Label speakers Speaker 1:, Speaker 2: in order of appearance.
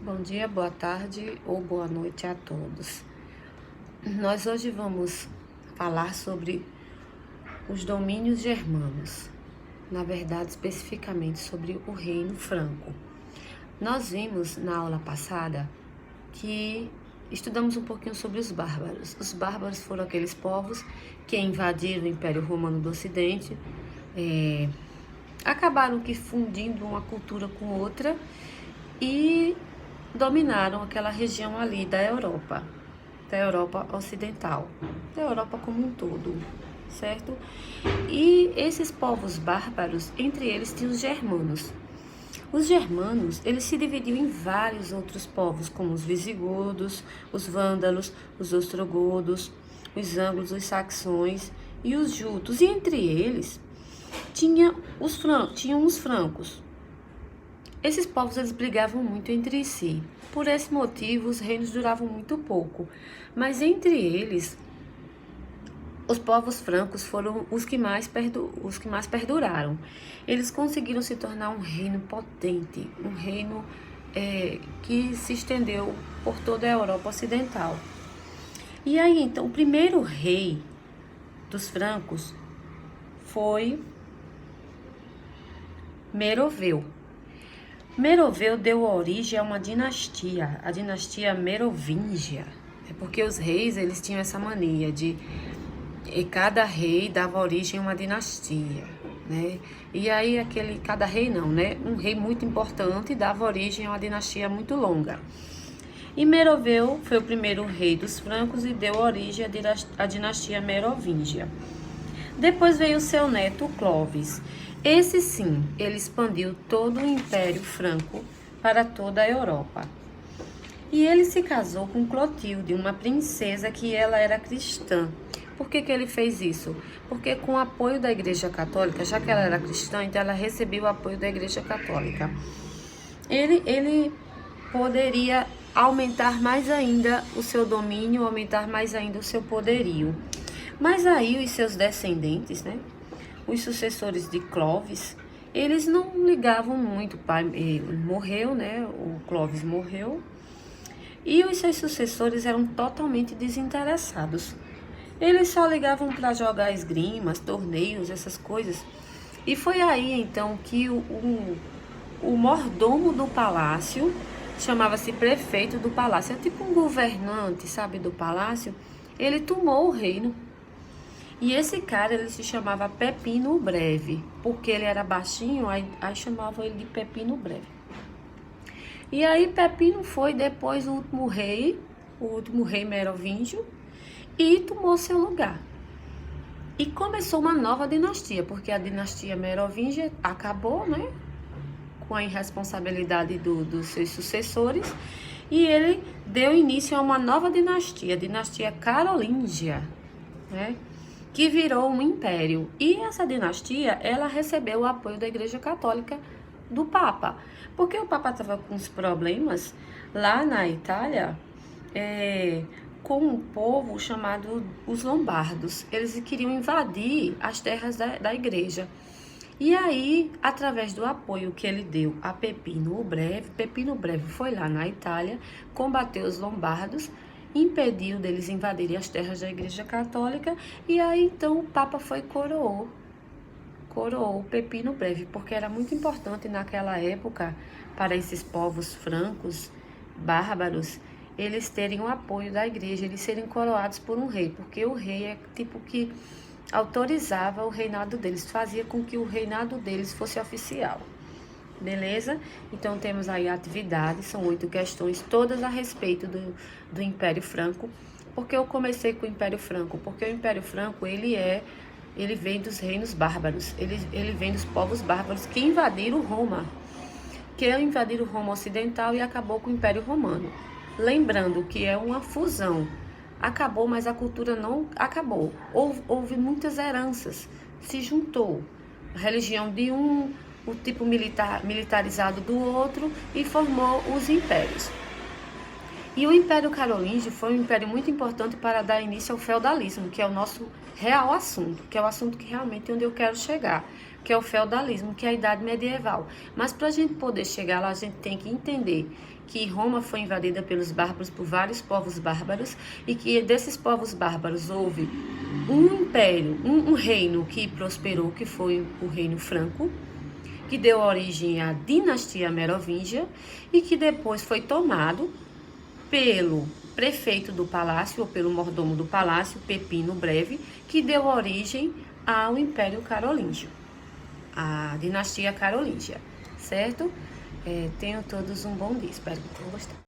Speaker 1: Bom dia, boa tarde ou boa noite a todos. Nós hoje vamos falar sobre os domínios germanos, na verdade, especificamente sobre o Reino Franco. Nós vimos na aula passada que estudamos um pouquinho sobre os bárbaros. Os bárbaros foram aqueles povos que invadiram o Império Romano do Ocidente, acabaram que fundindo uma cultura com outra e dominaram aquela região ali da Europa Ocidental, da Europa como um todo, certo? E esses povos bárbaros, entre eles tinha os germanos. Os germanos, eles se dividiam em vários outros povos, como os visigodos, os vândalos, os ostrogodos, os ângulos, os saxões e os jutos. E entre eles tinham os francos. Esses povos eles brigavam muito entre si. Por esse motivo, os reinos duravam muito pouco. Mas entre eles, os povos francos foram os que mais perduraram. Eles conseguiram se tornar um reino potente, um reino que se estendeu por toda a Europa Ocidental. E aí, então, o primeiro rei dos francos foi Meroveu. Meroveu deu origem a uma dinastia, a dinastia Merovingia. É porque os reis, eles tinham essa mania de cada rei dava origem a uma dinastia, né? E aí cada rei não, né? Um rei muito importante dava origem a uma dinastia muito longa. E Meroveu foi o primeiro rei dos francos e deu origem à dinastia Merovingia. Depois veio o seu neto Clovis. Esse sim, ele expandiu todo o Império Franco para toda a Europa. E ele se casou com Clotilde, uma princesa que ela era cristã. Por que ele fez isso? Porque com o apoio da Igreja Católica, já que ela era cristã, então ela recebeu o apoio da Igreja Católica. Ele poderia aumentar mais ainda o seu domínio, aumentar mais ainda o seu poderio. Mas aí os seus descendentes, né? Os sucessores de Clovis, eles não ligavam muito. O pai morreu, né? O Clovis morreu. E os seus sucessores eram totalmente desinteressados. Eles só ligavam para jogar esgrimas, torneios, essas coisas. E foi aí, então, que o mordomo do palácio, chamava-se prefeito do palácio, é tipo um governante, sabe, do palácio, ele tomou o reino. E esse cara, ele se chamava Pepino o Breve, porque ele era baixinho, aí chamavam ele de Pepino o Breve. E aí Pepino foi depois o último rei merovingio, e tomou seu lugar. E começou uma nova dinastia, porque a dinastia merovingia acabou, né, com a irresponsabilidade dos seus sucessores, e ele deu início a uma nova dinastia, a dinastia carolíngia, né, que virou um império. E essa dinastia, ela recebeu o apoio da Igreja Católica do Papa, porque o Papa estava com uns problemas lá na Itália, com um povo chamado os lombardos. Eles queriam invadir as terras da igreja. E aí, através do apoio que ele deu a Pepino o Breve foi lá na Itália, combateu os lombardos, impediu deles invadirem as terras da Igreja Católica, e aí então o Papa foi coroou Pepino Breve, porque era muito importante naquela época para esses povos francos, bárbaros, eles terem o apoio da igreja, eles serem coroados por um rei, porque o rei é tipo que autorizava o reinado deles, fazia com que o reinado deles fosse oficial. Beleza? Então temos aí a atividade, são 8 questões, todas a respeito do Império Franco. Por que eu comecei com o Império Franco? Porque o Império Franco, ele vem dos reinos bárbaros, ele vem dos povos bárbaros que invadiram Roma, Ocidental e acabou com o Império Romano. Lembrando que é uma fusão, acabou, mas a cultura não acabou, houve muitas heranças, se juntou a religião de um, o tipo militarizado do outro e formou os impérios. E o Império Carolíngio foi um império muito importante para dar início ao feudalismo, que é o nosso real assunto, que é o assunto que realmente é onde eu quero chegar, que é o feudalismo, que é a idade medieval. Mas para a gente poder chegar lá, a gente tem que entender que Roma foi invadida pelos bárbaros, por vários povos bárbaros, e que desses povos bárbaros houve um império, um reino que prosperou, que foi o Reino Franco, que deu origem à dinastia merovingia e que depois foi tomado pelo prefeito do palácio, ou pelo mordomo do palácio, Pepino Breve, que deu origem ao Império Carolíngio, a dinastia carolíngia, certo? Tenham todos um bom dia, espero que tenham gostado.